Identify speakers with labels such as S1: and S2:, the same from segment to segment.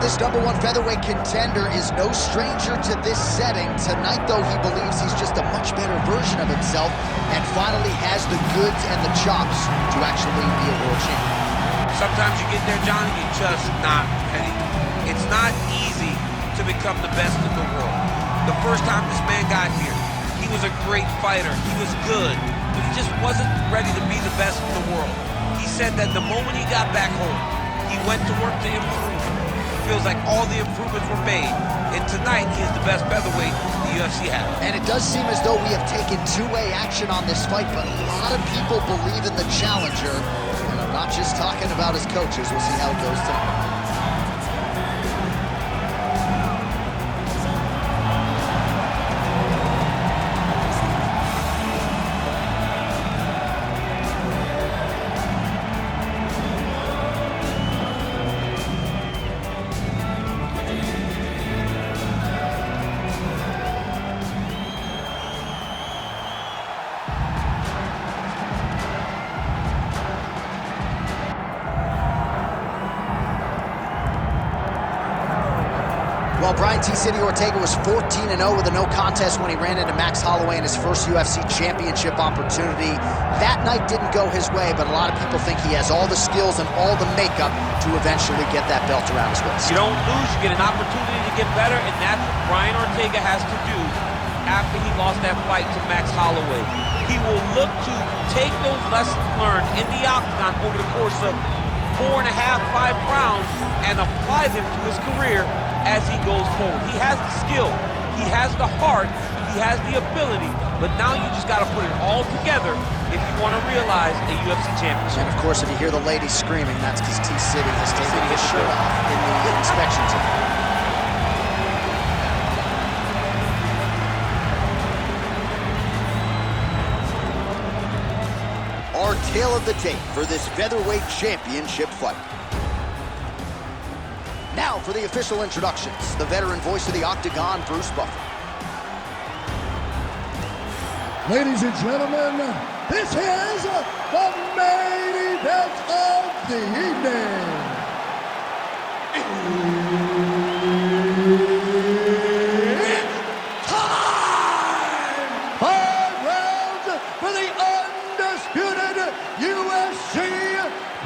S1: this #1 featherweight contender is no stranger to this setting. Tonight, though, he believes he's just a much better version of himself and finally has the goods and the chops to actually be a world champion.
S2: Sometimes you get there, John, and you're just not ready. It's not easy to become the best in the world. The first time this man got here, he was a great fighter. He was good, but he just wasn't ready to be the best in the world. He said that the moment he got back home, he went to work to improve. He feels like all the improvements were made. And tonight, he is the best featherweight the UFC has.
S1: And it does seem as though we have taken two-way action on this fight, but a lot of people believe in the challenger. And I'm not just talking about his coaches. We'll see how it goes tonight. Well, Brian T. City Ortega was 14-0 with a no contest when he ran into Max Holloway in his first UFC championship opportunity. That night didn't go his way, but a lot of people think he has all the skills and all the makeup to eventually get that belt around his waist.
S2: You don't lose, you get an opportunity to get better, and that's what Brian Ortega has to do after he lost that fight to Max Holloway. He will look to take those lessons learned in the octagon over the course of 4.5, 5 rounds and apply them to his career as he goes forward. He has the skill, he has the heart, he has the ability, but now you just got to put it all together if you want to realize a UFC championship.
S1: And of course, if you hear the ladies screaming, that's because T. City has taken his shirt off in the inspection team. Our tale of the tape for this featherweight championship fight. Now for the official introductions, the veteran voice of the Octagon, Bruce Buffer.
S3: Ladies and gentlemen, this is the main event of the evening. It's time! 5 rounds for the undisputed UFC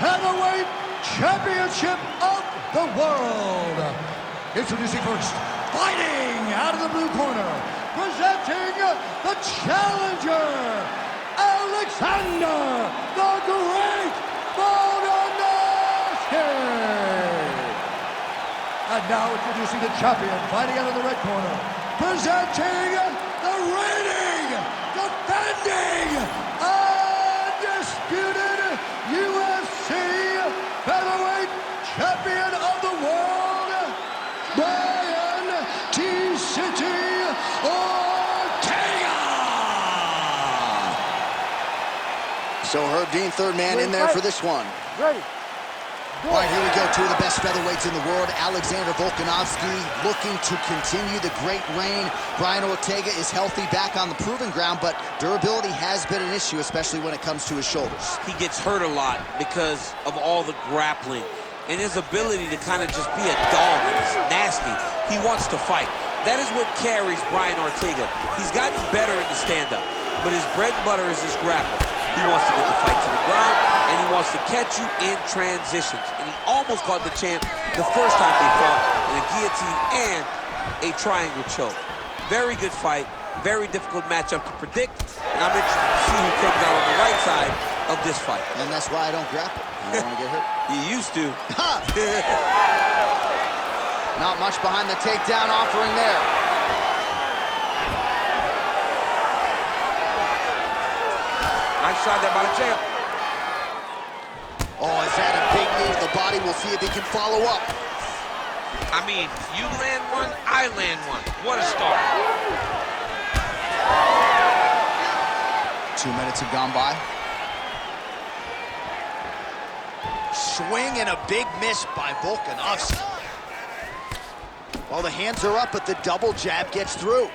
S3: Heavyweight Championship of the world. Introducing first, fighting out of the blue corner, presenting the challenger, Alexander the Great Volkanovski. And now introducing the champion, fighting out of the red corner, presenting the reigning, defending, undisputed UFC Featherweight Champion of the world, Brian T. City Ortega!
S1: So Herb Dean, third man in there for this one.
S3: Ready.
S1: All right, here we go. Two of the best featherweights in the world. Alexander Volkanovski looking to continue the great reign. Brian Ortega is healthy, back on the proving ground, but durability has been an issue, especially when it comes to his shoulders.
S2: He gets hurt a lot because of all the grappling and his ability to kind of just be a dog. He's nasty. He wants to fight. That is what carries Brian Ortega. He's gotten better in the stand-up, but his bread and butter is his grappling. He wants to get the fight to the ground, and he wants to catch you in transitions. And he almost caught the champ the first time they fought in a guillotine and a triangle choke. Very good fight, very difficult matchup to predict, and I'm interested to see who comes out on the right side of this fight.
S1: And that's why I don't grapple. I don't want to get hurt.
S2: You used to.
S1: Not much behind the takedown offering there.
S2: Nice shot there by the champ.
S1: Oh, is that a big knee to the body? We'll see if he can follow up.
S2: I mean, you land one, I land one. What a start.
S1: 2 minutes have gone by. Swing and a big miss by Volkanovski. Well, the hands are up, but the double jab gets through.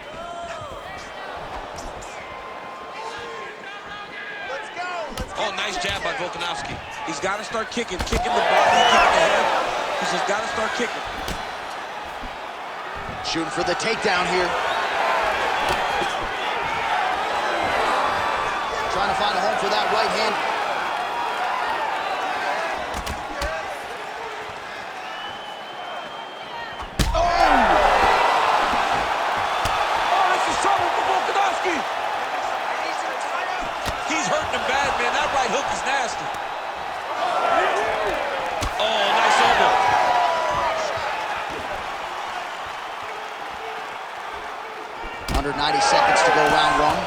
S2: Oh, nice jab by Volkanovski. He's got to start kicking the body, kicking the head. He's just got to start kicking.
S1: Shooting for the takedown here. Trying to find a home for that right hand.
S2: Oh, this is trouble for Volkanovski. He's hurting him bad, man. That right hook is nasty. Oh, nice elbow.
S1: Under 90 seconds to go round one.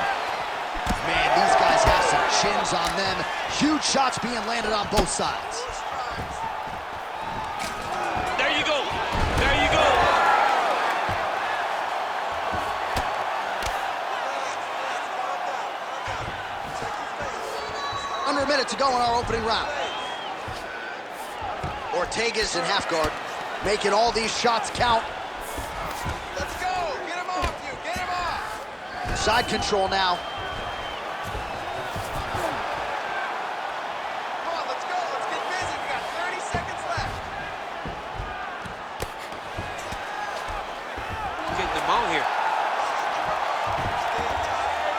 S1: Man, these guys have some chins on them. Huge shots being landed on both sides.
S2: There you go. There you go.
S1: Under a minute to go in our opening round. Ortega's in half guard, making all these shots count.
S4: Let's go! Get him off you! Get him off!
S1: Side control now.
S4: Come on, let's go! Let's get busy! We got 30 seconds left!
S2: Getting them out here.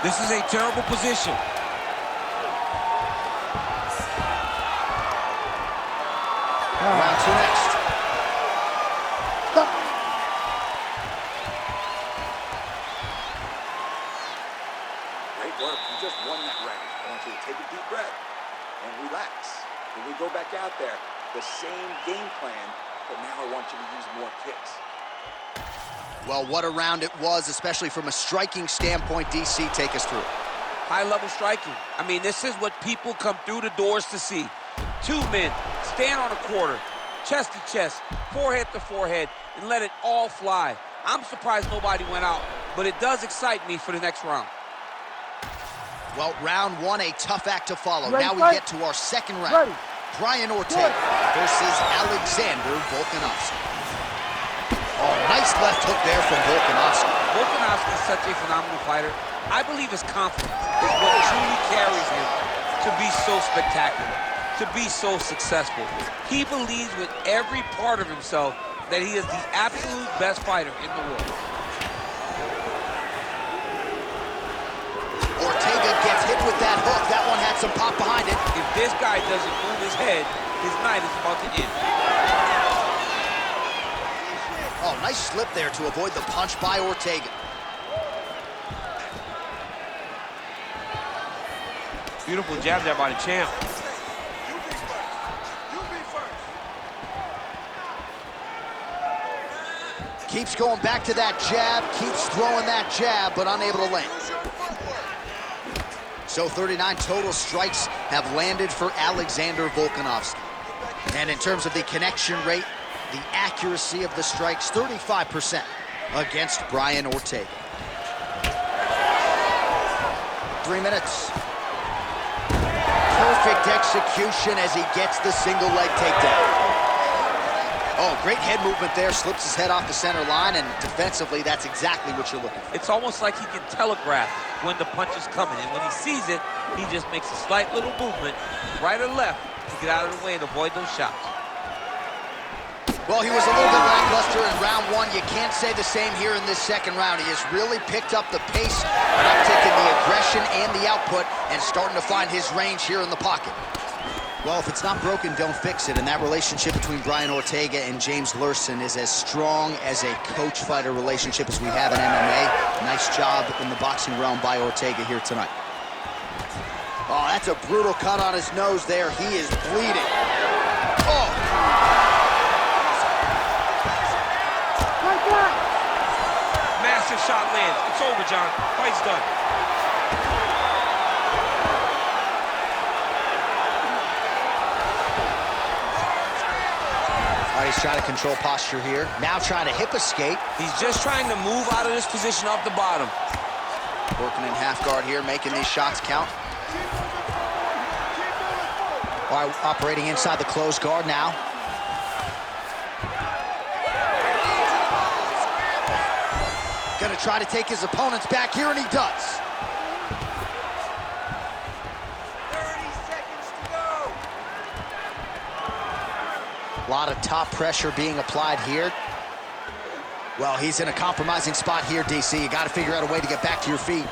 S2: This is a terrible position.
S1: Round two next.
S5: Great work. You just won that round. I want you to take a deep breath and relax. When we go back out there, the same game plan, but now I want you to use more kicks.
S1: Well, what a round it was, especially from a striking standpoint. DC, take us through.
S2: High-level striking. I mean, this is what people come through the doors to see. Two men stand on a quarter, chest to chest, forehead to forehead, and let it all fly. I'm surprised nobody went out, but it does excite me for the next round.
S1: Well, round one, a tough act to follow.
S6: Ready,
S1: now we
S6: fight.
S1: get to our second round.
S6: Ready.
S1: Brian Ortega versus Alexander Volkanovski. Oh, nice left hook there from Volkanovski.
S2: Volkanovski is such a phenomenal fighter. I believe his confidence is what truly carries him to be so spectacular, to be so successful. He believes with every part of himself that he is the absolute best fighter in the world.
S1: Ortega gets hit with that hook. That one had some pop behind it.
S2: If this guy doesn't move his head, his night is about to end.
S1: Oh, nice slip there to avoid the punch by Ortega.
S2: Beautiful jab there by the champ.
S4: You be first! You be first!
S1: Keeps going back to that jab, keeps throwing that jab, but unable to land.
S4: Use your footwork!
S1: So 39 total strikes have landed for Alexander Volkanovski. And in terms of the connection rate, the accuracy of the strikes, 35% against Brian Ortega. 3 minutes. Perfect execution as he gets the single leg takedown. Oh, great head movement there, slips his head off the center line, and defensively, that's exactly what you're looking for.
S2: It's almost like he can telegraph when the punch is coming, and when he sees it, he just makes a slight little movement, right or left, to get out of the way and avoid those shots.
S1: Well, he was a little bit lackluster in round one. You can't say the same here in this second round. He has really picked up the pace, an uptick in the aggression and the output, and starting to find his range here in the pocket. Well, if it's not broken, don't fix it. And that relationship between Brian Ortega and James Lurson is as strong as a coach-fighter relationship as we have in MMA. Nice job in the boxing realm by Ortega here tonight. Oh, that's a brutal cut on his nose there. He is bleeding. Oh!
S2: Massive shot lands. It's over, John. Fight's done.
S1: All right, he's trying to control posture here. Now trying to hip escape.
S2: He's just trying to move out of this position off the bottom.
S1: Working in half guard here, making these shots count. All right, operating inside the closed guard now. Gonna try to take his opponents back here, and he does.
S4: 30 seconds to go!
S1: A lot of top pressure being applied here. Well, he's in a compromising spot here, DC. You got to figure out a way to get back to your feet.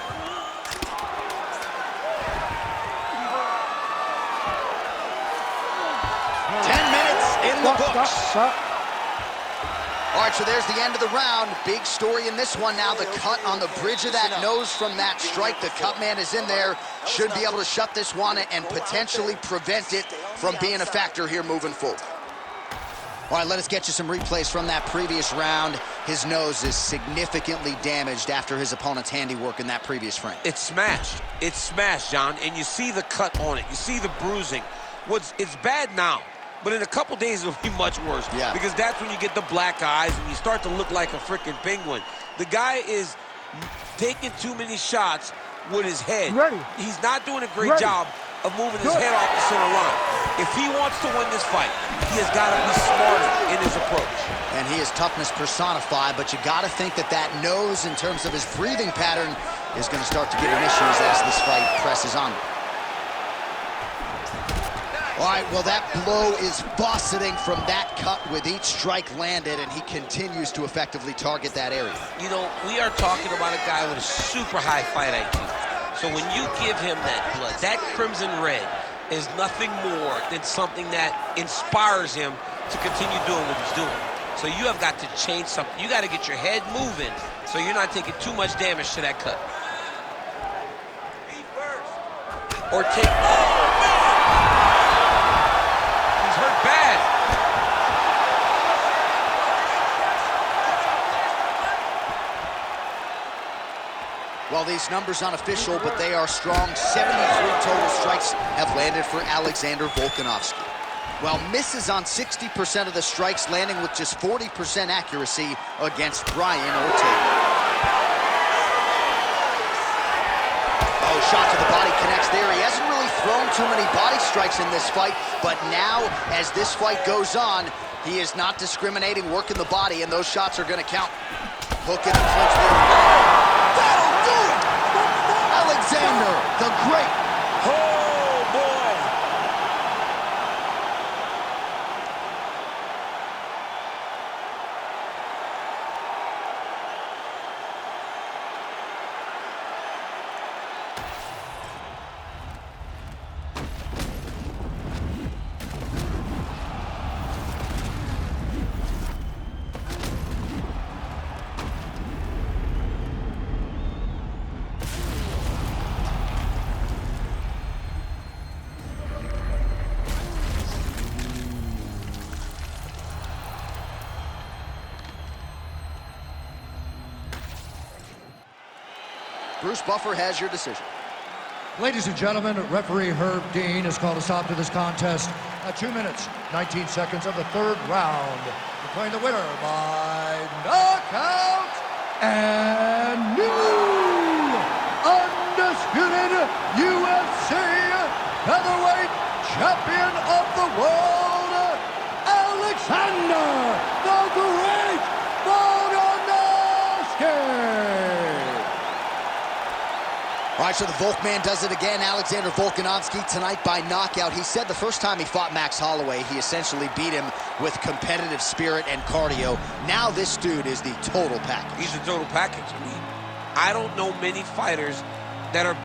S1: In the books. All right, so there's the end of the round. Big story in this one now. The cut on the bridge of that nose from that strike. The cut man is in there. Should be able to shut this one and potentially prevent it from being a factor here moving forward. All right, let us get you some replays from that previous round. His nose is significantly damaged after his opponent's handiwork in that previous frame.
S2: It's smashed. It's smashed, John, and you see the cut on it. You see the bruising. It's bad now. But in a couple days, it'll be much worse.
S1: Yeah.
S2: Because that's when you get the black eyes and you start to look like a freaking penguin. The guy is taking too many shots with his head. He's not doing a great job of moving his head off the center line. If he wants to win this fight, he has got to be smarter in his approach.
S1: And he is toughness personified, but you got to think that that nose, in terms of his breathing pattern, is going to start to give him issues as this fight presses on. All right, well, that blow is buffeting from that cut with each strike landed, and he continues to effectively target that area.
S2: You know, we are talking about a guy with a super high fight IQ. So when you give him that blood, that crimson red is nothing more than something that inspires him to continue doing what he's doing. So you have got to change something. You got to get your head moving so you're not taking too much damage to that cut. Ortega. Oh, man! He's hurt bad.
S1: Well, these numbers unofficial, but they are strong. 73 total strikes have landed for Alexander Volkanovski. Well, misses on 60% of the strikes, landing with just 40% accuracy against Brian Ortega. Oh, shot to the body connects there. He hasn't really thrown too many body strikes in this fight, but now, as this fight goes on, he is not discriminating, working the body, and those shots are going to count. Hook in the clinch there. That'll do it! Alexander, the Great.
S2: Oh, boy.
S1: Bruce Buffer has your decision.
S3: Ladies and gentlemen, referee Herb Dean has called a stop to this contest at 2 minutes, 19 seconds of the third round, declaring the winner by knockout and new undisputed UFC Featherweight Champion of the World, Alexander the Great Volkanovski.
S1: All right, so the Volkman does it again. Alexander Volkanovski tonight by knockout. He said the first time he fought Max Holloway, he essentially beat him with competitive spirit and cardio. Now this dude is the total package.
S2: He's the total package. I mean, I don't know many fighters that are